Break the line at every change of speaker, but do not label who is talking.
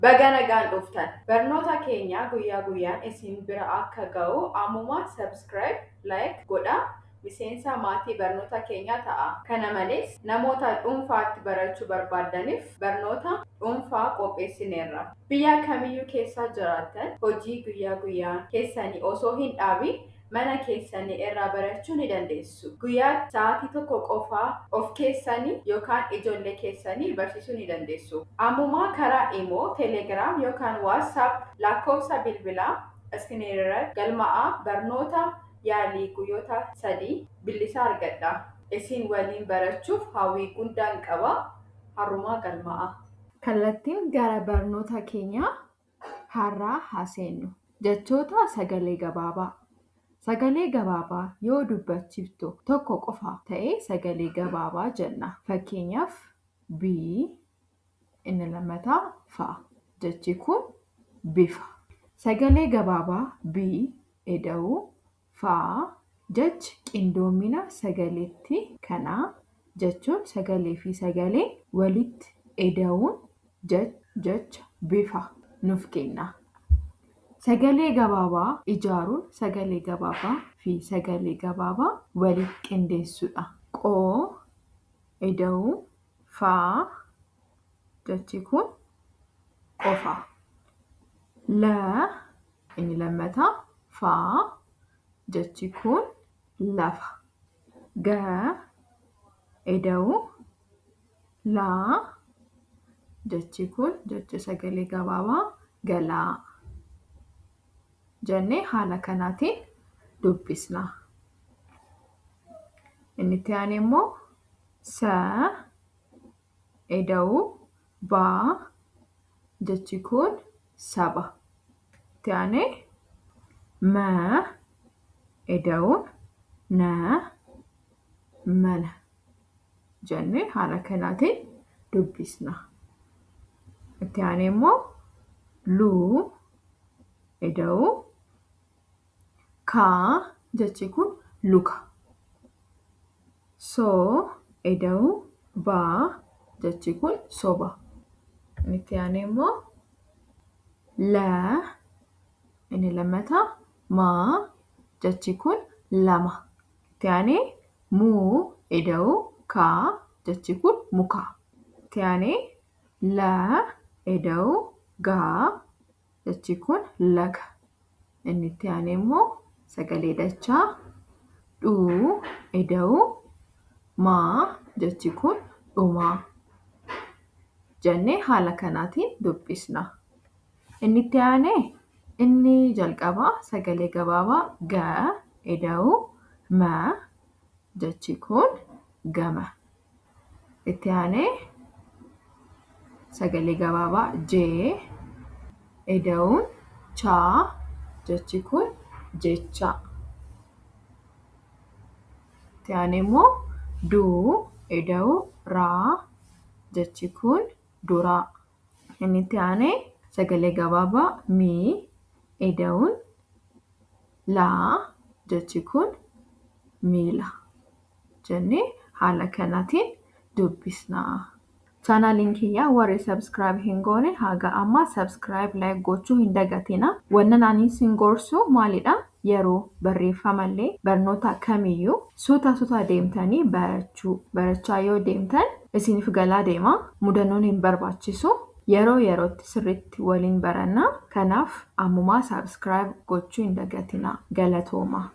Baganagaan dhuftan. Barnoota keenya guyyaa guyyaan isin bira akka ga'u ammuma subscribe, like godhaa. Miseensa maatii barnoota keenyaa ta'a. Kana malees namoota dhuunfaatti barachuu barbaadaniif barnoota dhuunfaa qopheessineerra. Biyya kamiyyuu keessa jiraattan hojii guyyaa guyyaan keessanii osoo hin dhaabin mana keessanii irraa barachuu ni dandeessu. Guyyaa sa'aatii tokko qofaa of keessanii yookaan ijoollee keessanii barsiisuu ni dandeessu. Ammuma karaa Imo, Telegram yookaan WhatsApp lakkoofsa bilbilaa iskiriinirra galmaa'aa barnoota yaalii guyyoota 3 bilisa argadha. Isin waliin barachuuf hawwii guddaan qaba. Har'uma galmaa'aa. Kallattiin gara barnoota keenyaa har'aa haasennu. Jechoota sagalee gabaabaa. Sagalee gabaabaa yoo dubbachiftu tokko qofa ta'ee sagalee gabaabaa jenna. Fakkeenyaaf B inni lammataa fa jechi kun bifa. Sagalee gabaabaa B eda'uu fa jechi qindoomina sagaleetti kanaa jechuun sagalee fi sagalee walitti eda'uun jecha bifa nuuf kenna. Sagalee gabaabaa ijaaruun sagalee gabaabaa fi sagalee gabaabaa walitti qindeessuudha. Qoo eda'uu faa jechi kun qofa. La inni lammataa faa jechi kun lafa. Ga eda'uu laa jechi kun jecha sagalee gabaabaa galaa. Jennee haala kanaatiin dubbisna. Inni itti aanu immoo sa eda'uu baa jechi kun saba. Itti aanee ma eda'uun na mana. Jennee haala kanaatiin dubbisna. Itti aanee immoo luu eda'uu kaa jechi kun luka. Soo eda'uu baa jechi kun soba. Itti aanee immoo laa inni lammataa maa jechi kun lama. Itti aanee muu eda'uu kaa jechi kun muka. Itti aanee laa eda'uu gaa jechi kun laga. Inni itti aanee immoo sagalee dachaa dhuu eda'uu maa jechi kun dhumaa. Jennee haala kanaatiin dubbisna. Inni itti aanee inni jalqabaa sagalee gabaabaa ga eda'uu ma jechi kun gama. Itti aanee sagalee gabaabaa jee eda'uun chaa jechi kun jecha. Itti aanee immoo duu eda'uu raa jechi kun duraa. Inni itti aanee sagalee gabaabaa mii eda'uun laa jechi kun miila. Jennee haala kanaatiin dubbisna. Chaanaaliin kiyya warri subscribe hin goone haga amma subscribe like gochuu hin dagatina. Wannan ani isin gorsu maalidha? Yeroo barreeffamallee barnoota kamiyyuu suuta deemtanii barachaa yoo deemtan isiniif galaa deema. Mudannoon hin barbaachisu. Yeroo yerootti sirriitti waliin baranna. Kanaaf ammumaa subscribe gochuu hin dagatina. Galatooma.